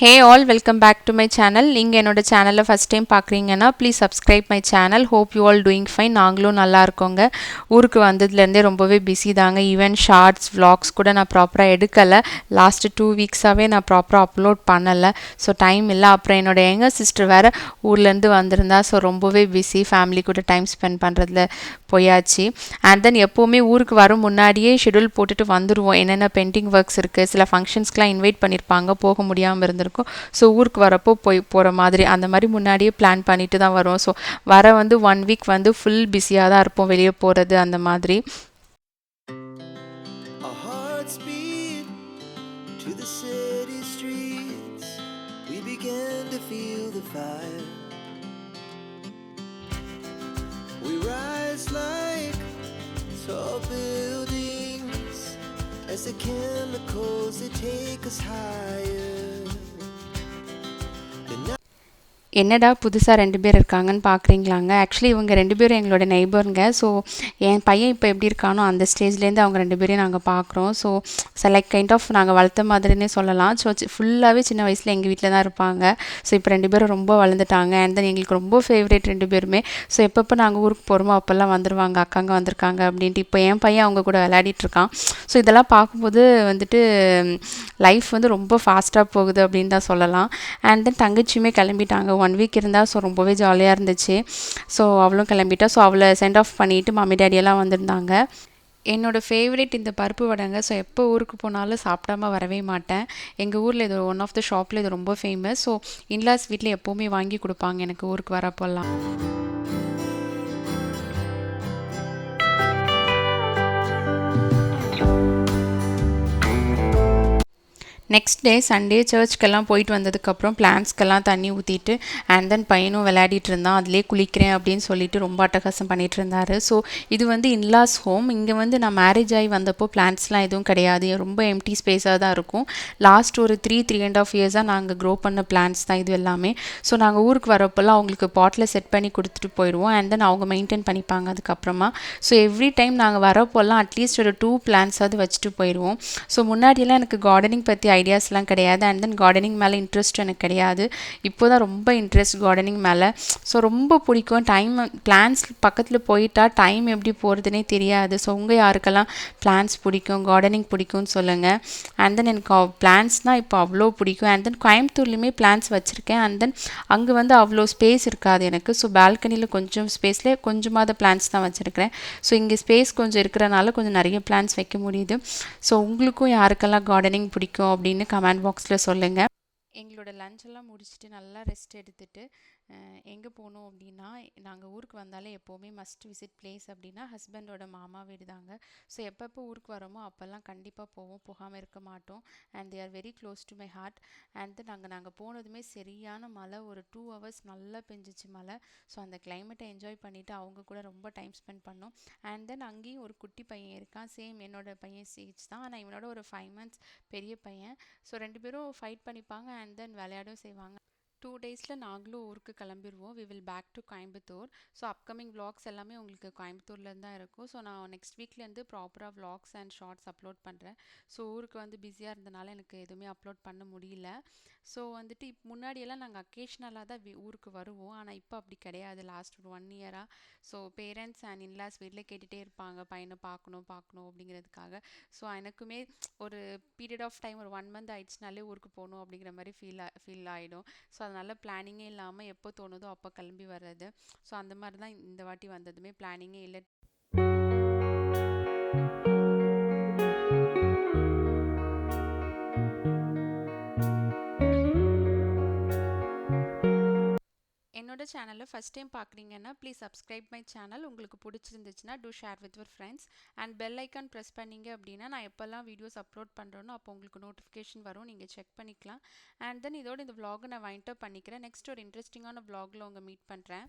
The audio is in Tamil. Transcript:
Hey all, welcome back to my channel. நீங்கள் என்னோட சேனலை ஃபஸ்ட் டைம் பார்க்குறீங்கன்னா please subscribe my channel. Hope you all doing fine. நாங்களும் நல்லா இருக்கோங்க. ஊருக்கு வந்ததுலேருந்தே ரொம்பவே பிஸி தாங்க. ஈவன் ஷார்ட்ஸ் vlogs கூட நான் ப்ராப்பராக எடுக்கலை. லாஸ்ட்டு 2 வீக்ஸாகவே நான் ப்ராப்பராக அப்லோட் பண்ணலை. ஸோ டைம் இல்லை. அப்புறம் என்னோட எங்கள் சிஸ்டர் வேறு ஊர்லேருந்து வந்திருந்தா. ஸோ ரொம்பவே பிஸி. ஃபேமிலி கூட டைம் ஸ்பெண்ட் பண்ணுறதுல போயாச்சு. அண்ட் தென் எப்போவுமே ஊருக்கு வரும் முன்னாடியே ஷெடியூல் போட்டுட்டு வந்துடுவோம். என்னென்ன பெண்டிங் ஒர்க்ஸ் இருக்குது, சில ஃபங்க்ஷன்ஸ்க்கெலாம் இன்வைட் பண்ணியிருப்பாங்க, போக முடியாமல் இருந்திருக்கும். ஸோ ஊருக்கு வரப்போ போகிற மாதிரி அந்த மாதிரி முன்னாடியே பிளான் பண்ணிட்டு தான் வரோம். ஸோ வர 1 வீக் ஃபுல் பிஸியாக தான் இருப்போம், வெளியே போகிறது அந்த மாதிரி. Our hearts beat to the city streets. We began to feel the fire. We rise like tall buildings as the chemicals they take us higher. என்னடா புதுசாக 2 பேர் இருக்காங்கன்னு பார்க்குறீங்களாங்க. ஆக்சுவலி இவங்க 2 பேரும் எங்களோட நெய்பருங்க. ஸோ என் பையன் இப்போ எப்படி இருக்கானோ அந்த ஸ்டேஜ்லேருந்து அவங்க 2 பேரையும் நாங்கள் பார்க்குறோம். ஸோ லைக் கைண்ட் ஆஃப் நாங்கள் வளர்த்த மாதிரினே சொல்லலாம். ஸோ ஃபுல்லாகவே சின்ன வயசில் எங்கள் வீட்டில் தான் இருப்பாங்க. ஸோ இப்போ 2 பேரும் ரொம்ப வளர்ந்துட்டாங்க. அண்ட் தென் எங்களுக்கு ரொம்ப ஃபேவரேட் 2 பேருமே. ஸோ எப்பப்போ நாங்கள் ஊருக்கு போகிறோமோ அப்போல்லாம் வந்துடுவாங்க, அக்காங்க வந்திருக்காங்க அப்படின்ட்டு. இப்போ என் பையன் அவங்க கூட விளையாடிட்டு இருக்கான். ஸோ இதெல்லாம் பார்க்கும்போது லைஃப் ரொம்ப ஃபாஸ்ட்டாக போகுது அப்படின்னு தான் சொல்லலாம். அண்ட் தென் தங்கச்சியுமே கிளம்பிட்டாங்க. 1 வீக் இருந்தால். ஸோ ரொம்பவே ஜாலியாக இருந்துச்சு. ஸோ அவளும் கிளம்பிட்டா. ஸோ அவளை சென்ட் ஆஃப் பண்ணிவிட்டு மம்மி டேடியெல்லாம் வந்திருந்தாங்க. என்னோடய ஃபேவரேட் இந்த பருப்பு வடைங்க. ஸோ எப்போ ஊருக்கு போனாலும் சாப்பிடாம வரவே மாட்டேன். எங்கள் ஊரில் இது ஒன் ஆஃப் த ஷாப்பில் இது ரொம்ப ஃபேமஸ். ஸோ இன்லாஸ் வீட்டில் எப்போவுமே வாங்கி கொடுப்பாங்க எனக்கு ஊருக்கு வரப்போல்லாம். நெக்ஸ்ட் டே சண்டே சர்ச்சுக்கெல்லாம் போயிட்டு வந்ததுக்கப்புறம் பிளான்ஸ்க்கெல்லாம் தண்ணி ஊற்றிட்டு அண்ட் தென் பையனும் விளையாடிட்டு இருந்தான். அதிலே குளிக்கிறேன் அப்படின்னு சொல்லிட்டு ரொம்ப அட்டகாசம் பண்ணிகிட்டு இருந்தார். ஸோ இது இன்லாஸ் ஹோம். இங்கே நான் மேரேஜ் ஆகி வந்தப்போ பிளான்ட்ஸ்லாம் எதுவும் கிடையாது, ரொம்ப எம்டி ஸ்பேஸாக தான் இருக்கும். லாஸ்ட் ஒரு 3.5 இயர்ஸாக நாங்கள் க்ரோ பண்ண பிளான்ட்ஸ் தான் இது எல்லாமே. ஸோ நாங்கள் ஊருக்கு வரப்போல்லாம் அவங்களுக்கு பாட்டில் செட் பண்ணி கொடுத்துட்டு போயிடுவோம். அண்ட் தென் அவங்க மெயின்டைன் பண்ணிப்பாங்க அதுக்கப்புறமா. ஸோ எவ்ரி டைம் நாங்கள் வரப்போல்லாம் அட்லீஸ்ட் ஒரு 2 பிளான்ட்ஸாவது வச்சுட்டு போயிடுவோம். ஸோ முன்னாடியெல்லாம் எனக்கு கார்டனிங் பற்றி ஐடியாஸ்லாம் கிடையாது. அண்ட் தென் கார்டனிங் மேலே இன்ட்ரெஸ்ட் எனக்கு கிடையாது. இப்போ தான் ரொம்ப இன்ட்ரெஸ்ட் கார்டனிங் மேலே. ஸோ ரொம்ப பிடிக்கும். பிளான்ஸ் பக்கத்தில் போயிட்டா டைம் எப்படி போகிறதுனே தெரியாது. ஸோ உங்கள் யாருக்கெல்லாம் பிளான்ஸ் பிடிக்கும், கார்டனிங் பிடிக்கும்னு சொல்லுங்கள். அண்ட் தென் எனக்கு பிளான்ஸ்னால் இப்போ அவ்வளோ பிடிக்கும். அண்ட் தென் கோயம்புத்தூர்லேயுமே பிளான்ஸ் வச்சுருக்கேன். அண்ட் தென் அங்கே அவ்வளோ ஸ்பேஸ் இருக்காது எனக்கு. ஸோ பால்கனியில் கொஞ்சம் ஸ்பேஸில் கொஞ்சமாத பிளான்ஸ் தான் வச்சுருக்கிறேன். ஸோ இங்கே ஸ்பேஸ் கொஞ்சம் இருக்கிறனால கொஞ்சம் நிறைய பிளான்ஸ் வைக்க முடியுது. ஸோ உங்களுக்கும் யாருக்கெல்லாம் கார்டனிங் பிடிக்கும் அப்படின்னு கமெண்ட் பாக்ஸில் சொல்லுங்கள். எங்களோட லஞ்செல்லாம் முடிச்சுட்டு நல்லா ரெஸ்ட் எடுத்துகிட்டு எங்கே போனோம் அப்படின்னா, நாங்கள் ஊருக்கு வந்தாலே எப்போவுமே மஸ்ட் விசிட் பிளேஸ் அப்படின்னா ஹஸ்பண்டோட மாமா வீடு தாங்க. ஸோ எப்பப்போ ஊருக்கு வரோமோ அப்போல்லாம் கண்டிப்பாக போவோம், போகாமல் இருக்க மாட்டோம். And they are very close to my heart. And நாங்கள் போனதுமே சரியான மழை, ஒரு 2 hours நல்லா பெஞ்சிச்சு மழை. ஸோ அந்த கிளைமேட்டை என்ஜாய் பண்ணிவிட்டு அவங்க கூட ரொம்ப டைம் ஸ்பெண்ட் பண்ணோம். அண்ட் தென் அங்கேயும் ஒரு குட்டி பையன் இருக்கான். சேம் என்னோட பையன் ஏஜ் தான், ஆனால் இவனோட ஒரு 5 months பெரிய பையன். ஸோ 2 பேரும் ஃபைட் பண்ணிப்பாங்க அண்ட் தென் விளையாடவும் செய்வாங்க. 2 daysல நாங்களும் ஊருக்கு கிளம்பிடுவோம். We will back to Coimbatore. So upcoming vlogs எல்லாமே உங்களுக்கு கோயம்புத்தூர்லேருந்து தான் இருக்கும். ஸோ நான் நெக்ஸ்ட் வீக்லேருந்து ப்ராப்பராக vlogs அண்ட் ஷார்ட்ஸ் அப்லோட் பண்ணுறேன். ஸோ ஊருக்கு பிஸியாக இருந்தனால எனக்கு எதுவுமே அப்லோட் பண்ண முடியல. ஸோ முன்னாடியெல்லாம் நாங்கள் அக்கேஷ்னலாக தான் ஊருக்கு வருவோம். ஆனால் இப்போ அப்படி கிடையாது. லாஸ்ட் ஒரு 1 year-ஆ ஸோ பேரண்ட்ஸ் அண்ட் இன்லாஸ் வீட்டில் கேட்டுகிட்டே இருப்பாங்க, பையனை பார்க்கணும் பார்க்கணும் அப்படிங்கிறதுக்காக. ஸோ எனக்குமே ஒரு பீரியட் ஆஃப் டைம் ஒரு 1 month ஆயிடுச்சுனாலே ஊருக்கு போகணும் அப்படிங்கிற மாதிரி ஃபீல் ஆகிடும். ஸோ அதனால் பிளானிங்கே இல்லாமல் எப்போ தோணுதோ அப்போ கிளம்பி வர்றது. ஸோ அந்த மாதிரி தான் இந்த வாட்டி வந்ததுமே பிளானிங்கே இல்லை. என்னோட சேனலை ஃபஸ்ட் டைம் பார்க்குறீங்கன்னா ப்ளீஸ் சப்ஸ்கிரைப் மை சேனல். உங்களுக்கு பிடிச்சிருந்துச்சுன்னா do share with your friends. And bell icon press பண்ணிங்க அப்படின்னா நான் எப்போல்லாம் வீடியோஸ் அப்லோட் பண்ணுறேனோ அப்போ உங்களுக்கு நோட்டிஃபிகேஷன் வரும், நீங்கள் செக் பண்ணிக்கலாம். அண்ட் தென் இதோட இந்த vlog நான் வைண்ட் அப் பண்ணிக்கிறேன். நெக்ஸ்ட் ஒரு இன்ட்ரெஸ்டிங்கான vlogல உங்களை மீட் பண்ணுறேன்.